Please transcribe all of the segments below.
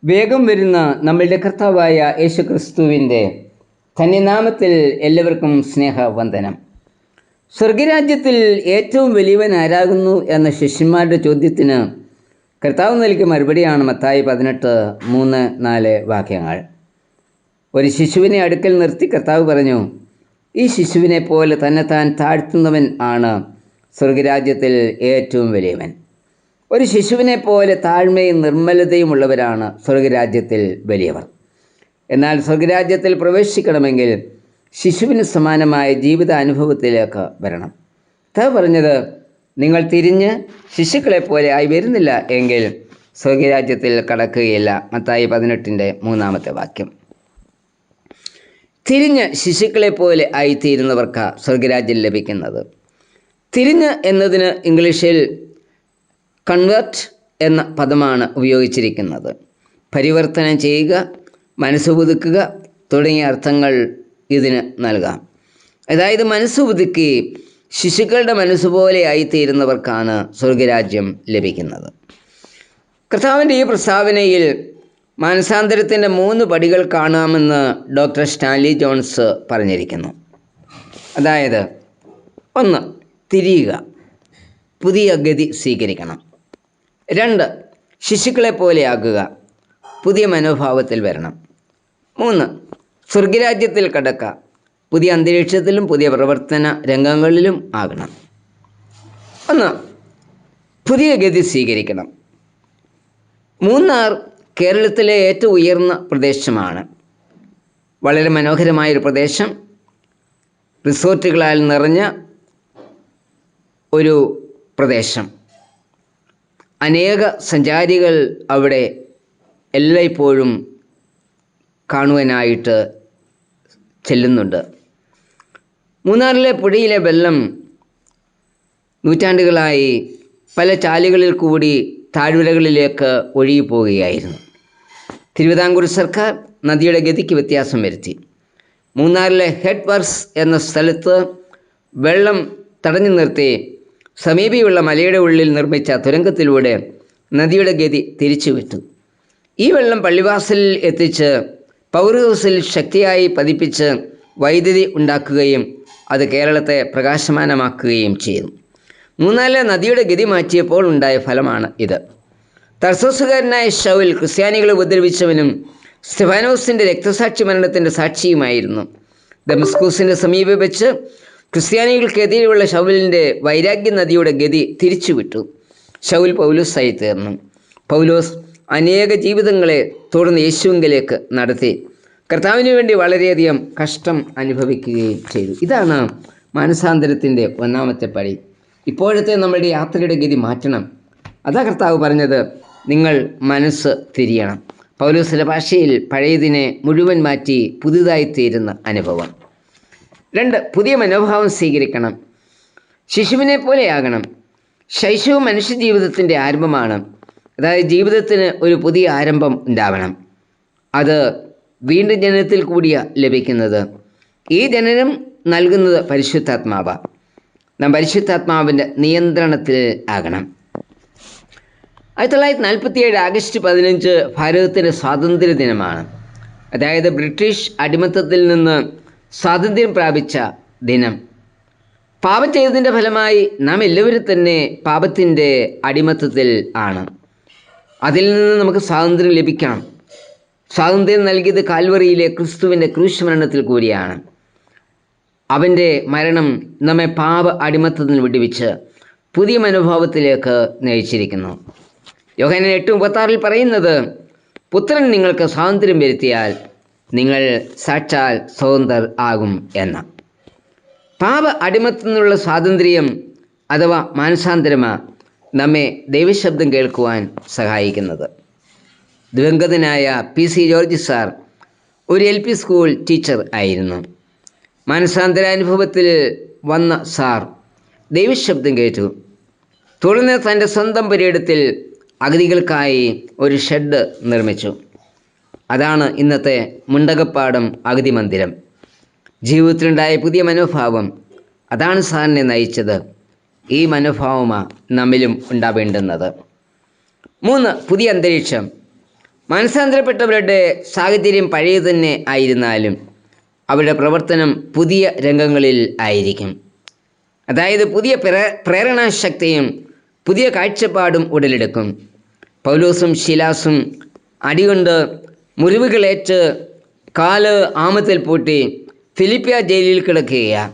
വേഗം വരുന്ന നമ്മളുടെ കർത്താവായ യേശുക്രിസ്തുവിൻ്റെ ധന്യനാമത്തിൽ എല്ലാവർക്കും സ്നേഹവന്ദനം. സ്വർഗരാജ്യത്തിൽ ഏറ്റവും വലിയവൻ ആരാകുന്നു എന്ന ശിഷ്യന്മാരുടെ ചോദ്യത്തിന് കർത്താവ് നൽകിയ മറുപടിയാണ് മത്തായി 18:3-4 വാക്യങ്ങൾ. ഒരു ശിശുവിനെ അടുക്കൽ നിർത്തി കർത്താവ് പറഞ്ഞു, ഈ ശിശുവിനെ പോലെ തന്നെത്താൻ താഴ്ത്തുന്നവൻ ആണ് സ്വർഗരാജ്യത്തിൽ ഏറ്റവും വലിയവൻ. ഒരു ശിശുവിനെ പോലെ താഴ്മയും നിർമ്മലതയും ഉള്ളവരാണ് സ്വർഗരാജ്യത്തിൽ വലിയവർ. എന്നാൽ സ്വർഗരാജ്യത്തിൽ പ്രവേശിക്കണമെങ്കിൽ ശിശുവിന് സമാനമായ ജീവിത അനുഭവത്തിലേക്ക് വരണം. കർത്താവ് പറഞ്ഞത്, നിങ്ങൾ തിരിഞ്ഞ് ശിശുക്കളെ പോലെ ആയി വരുന്നില്ല എങ്കിൽ സ്വർഗരാജ്യത്തിൽ കടക്കുകയില്ല. മത്തായി 18:3 വാക്യം. തിരിഞ്ഞ് ശിശുക്കളെ പോലെ ആയിത്തീരുന്നവർക്ക് സ്വർഗരാജ്യം ലഭിക്കുന്നത്. തിരിഞ്ഞ് എന്നതിന് ഇംഗ്ലീഷിൽ കൺവേർട്ട് എന്ന പദമാണ് ഉപയോഗിച്ചിരിക്കുന്നത്. പരിവർത്തനം ചെയ്യുക, മനസ്സ് പുതുക്കുക തുടങ്ങിയ അർത്ഥങ്ങൾ ഇതിന് നൽകാം. അതായത് മനസ്സ് പുതുക്കി ശിശുക്കളുടെ മനസ്സുപോലെ ആയിത്തീരുന്നവർക്കാണ് സ്വർഗരാജ്യം ലഭിക്കുന്നത്. കർത്താവിൻ്റെ ഈ പ്രസ്താവനയിൽ മാനസാന്തരത്തിൻ്റെ 3 പടികൾ കാണാമെന്ന് ഡോക്ടർ സ്റ്റാൻലി ജോൺസ് പറഞ്ഞിരിക്കുന്നു. അതായത് 1. തിരിയുക, പുതിയ ഗതി സ്വീകരിക്കണം. 2. ശിശുക്കളെ പോലെയാകുക, പുതിയ മനോഭാവത്തിൽ വരണം. 3. സ്വർഗരാജ്യത്തിൽ കടക്കുക, പുതിയ അന്തരീക്ഷത്തിലും പുതിയ പ്രവർത്തന രംഗങ്ങളിലും ആകണം. 1. പുതിയ ഗതി സ്വീകരിക്കണം. മൂന്നാർ കേരളത്തിലെ ഏറ്റവും ഉയർന്ന പ്രദേശമാണ്. വളരെ മനോഹരമായൊരു പ്രദേശം, റിസോർട്ടുകളാൽ നിറഞ്ഞ ഒരു പ്രദേശം. അനേക സഞ്ചാരികൾ അവിടെ എല്ലായ്പ്പോഴും കാണുവാനായിട്ട് ചെല്ലുന്നുണ്ട്. മൂന്നാറിലെ പുഴയിലെ വെള്ളം നൂറ്റാണ്ടുകളായി പല ചാലുകളിൽ കൂടി താഴ്വരകളിലേക്ക് ഒഴുകിപ്പോവുകയായിരുന്നു. തിരുവിതാംകൂർ സർക്കാർ നദിയുടെ ഗതിക്ക് വ്യത്യാസം വരുത്തി. മൂന്നാറിലെ ഹെഡ് വർക്സ് എന്ന സ്ഥലത്ത് വെള്ളം തടഞ്ഞു നിർത്തി സമീപയുള്ള മലയുടെ ഉള്ളിൽ നിർമ്മിച്ച തുരങ്കത്തിലൂടെ നദിയുടെ ഗതി തിരിച്ചുവിട്ടു. ഈ വെള്ളം പള്ളിവാസലിൽ എത്തിച്ച് പവർ ഹൗസിൽ ശക്തിയായി പതിപ്പിച്ച് വൈദ്യുതി ഉണ്ടാക്കുകയും അത് കേരളത്തെ പ്രകാശമാനമാക്കുകയും ചെയ്തു. മൂന്നാറിലെ നദിയുടെ ഗതി മാറ്റിയപ്പോൾ ഉണ്ടായ ഫലമാണ് ഇത്. തർസോസുകാരനായ ശൗൽ ക്രിസ്ത്യാനികളെ ഉപദ്രവിച്ചവനും സ്തെഫാനോസിൻ്റെ രക്തസാക്ഷി മരണത്തിൻ്റെ സാക്ഷിയുമായിരുന്നു. ദമസ്കൂസിൻ്റെ സമീപം വെച്ച് ക്രിസ്ത്യാനികൾക്കെതിരെയുള്ള ശൗലിൻ്റെ വൈരാഗ്യ നദിയുടെ ഗതി തിരിച്ചുവിട്ടു. ശൗൽ പൗലോസായി തീർന്നു. പൗലോസ് അനേക ജീവിതങ്ങളെ തുടർന്ന് യേശുവിലേക്ക് നടത്തി കർത്താവിന് വേണ്ടി വളരെയധികം കഷ്ടം അനുഭവിക്കുകയും ചെയ്തു. ഇതാണ് മാനസാന്തരത്തിൻ്റെ 1ാമത്തെ പടി. ഇപ്പോഴത്തെ നമ്മളുടെ യാത്രയുടെ ഗതി മാറ്റണം. അതാ കർത്താവ് പറഞ്ഞത്, നിങ്ങൾ മനസ്സ് തിരിയണം. പൗലോസിൻ്റെ ഭാഷയിൽ പഴയതിനെ മുഴുവൻ മാറ്റി പുതുതായിത്തീരുന്ന അനുഭവം. 2. പുതിയ മനോഭാവം സ്വീകരിക്കണം. ശിശുവിനെ പോലെയാകണം. ശൈശവം മനുഷ്യജീവിതത്തിൻ്റെ ആരംഭമാണ്. അതായത് ജീവിതത്തിന് ഒരു പുതിയ ആരംഭം ഉണ്ടാവണം. അത് വീണ്ടും ജനനത്തിൽ കൂടിയാണ് ലഭിക്കുന്നത്. ഈ ജനനം നൽകുന്നത് പരിശുദ്ധാത്മാവ്. നാം പരിശുദ്ധാത്മാവിൻ്റെ നിയന്ത്രണത്തിൽ ആകണം. 1947 ആഗസ്റ്റ് 15 ഭാരതത്തിൻ്റെ സ്വാതന്ത്ര്യ ദിനമാണ്. അതായത് ബ്രിട്ടീഷ് അടിമത്തത്തിൽ നിന്ന് സ്വാതന്ത്ര്യം പ്രാപിച്ച ദിനം. പാപം ചെയ്തതിൻ്റെ ഫലമായി നാം എല്ലാവരും തന്നെ പാപത്തിൻ്റെ അടിമത്തത്തിൽ ആണ്. അതിൽ നിന്ന് നമുക്ക് സ്വാതന്ത്ര്യം ലഭിക്കണം. സ്വാതന്ത്ര്യം നൽകിയത് കാൽവറിയിലെ ക്രിസ്തുവിൻ്റെ ക്രൂശ് മരണത്തിൽ കൂടിയാണ്. അവൻ്റെ മരണം നമ്മെ പാപ അടിമത്തത്തിൽ വിടുവിച്ച് പുതിയ മനോഭാവത്തിലേക്ക് നയിച്ചിരിക്കുന്നു. യോഹന്നാൻ 8:36 പറയുന്നത്, പുത്രൻ നിങ്ങൾക്ക് സ്വാതന്ത്ര്യം വരുത്തിയാൽ നിങ്ങൾ സാക്ഷാൽ സ്വതന്ത്രർ ആകും എന്ന. പാപ അടിമത്തിൽ നിന്നുള്ള സ്വാതന്ത്ര്യം അഥവാ മാനസാന്തരമാണ് നമ്മെ ദൈവശബ്ദം കേൾക്കുവാൻ സഹായിക്കുന്നത്. ദിവംഗതനായ PC ജോർജ് സാർ ഒരു LP സ്കൂൾ ടീച്ചർ ആയിരുന്നു. മാനസാന്തരാനുഭവത്തിൽ വന്ന സാർ ദൈവശബ്ദം കേട്ടു. തുടർന്ന് തൻ്റെ സ്വന്തം പുരയിടത്തിൽ അഗതികൾക്കായി ഒരു ഷെഡ് നിർമ്മിച്ചു. അതാണ് ഇന്നത്തെ മുണ്ടകപ്പാടം അഗതി മന്ദിരം. ജീവിതത്തിലുണ്ടായ പുതിയ മനോഭാവം അതാണ് സാറിനെ നയിച്ചത്. ഈ മനോഭാവമാണ് നമ്മിലും ഉണ്ടാവേണ്ടുന്നത്. 3. പുതിയ അന്തരീക്ഷം. മാനസാന്തരപ്പെട്ടവരുടെ സാഹചര്യം പഴയത് തന്നെ ആയിരുന്നാലും അവരുടെ പ്രവർത്തനം പുതിയ രംഗങ്ങളിൽ ആയിരിക്കും. അതായത് പുതിയ പ്രേരണാശക്തിയും പുതിയ കാഴ്ചപ്പാടും ഉടലെടുക്കും. പൗലോസും ശീലാസും അടികൊണ്ട് മുറിവുകളേറ്റ് കാല് ആമത്തിൽ പൂട്ടി ഫിലിപ്പിയ ജയിലിൽ കിടക്കുകയാണ്.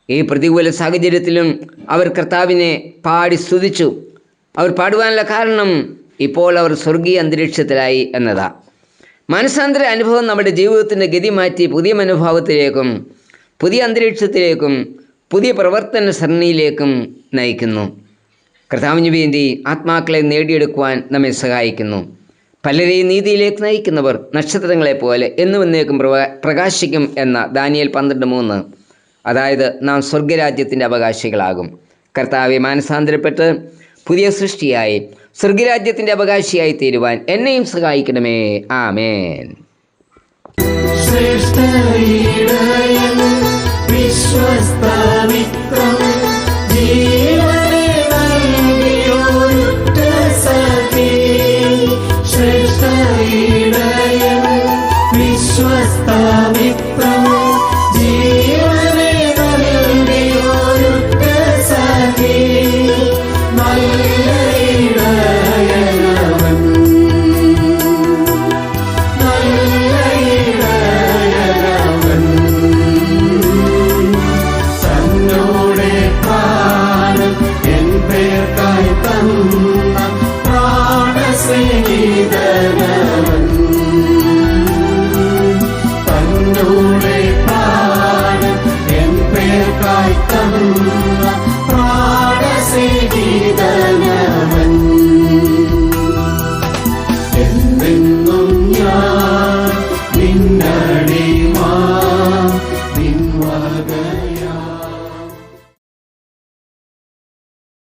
ഈ പ്രതികൂല സാഹചര്യത്തിലും അവർ കർത്താവിനെ പാടി സ്തുതിച്ചു. അവർ പാടുവാനുള്ള കാരണം ഇപ്പോൾ അവർ സ്വർഗീയ അന്തരീക്ഷത്തിലായി എന്നതാണ്. മാനസാന്തര അനുഭവം നമ്മുടെ ജീവിതത്തിൻ്റെ ഗതി മാറ്റി പുതിയ മനോഭാവത്തിലേക്കും പുതിയ അന്തരീക്ഷത്തിലേക്കും പുതിയ പ്രവർത്തന സരണിയിലേക്കും നയിക്കുന്നു. കർത്താവിന് വേണ്ടി ആത്മാക്കളെ നേടിയെടുക്കുവാൻ നമ്മെ സഹായിക്കുന്നു. പലരെയും നീതിയിലേക്ക് നയിക്കുന്നവർ നക്ഷത്രങ്ങളെപ്പോലെ എന്നും എന്നേക്കും പ്രകാശിക്കും എന്ന ദാനിയേൽ 12:3. അതായത് നാം സ്വർഗരാജ്യത്തിൻ്റെ അവകാശികളാകും. കർത്താവെ മാനസാന്തരപ്പെട്ട് പുതിയ സൃഷ്ടിയായി സ്വർഗരാജ്യത്തിൻ്റെ അവകാശിയായി തീരുവാൻ എന്നെയും സഹായിക്കണമേ. ആമേൻ. ശ്രേഷ്ഠ വിശ്വസ്ത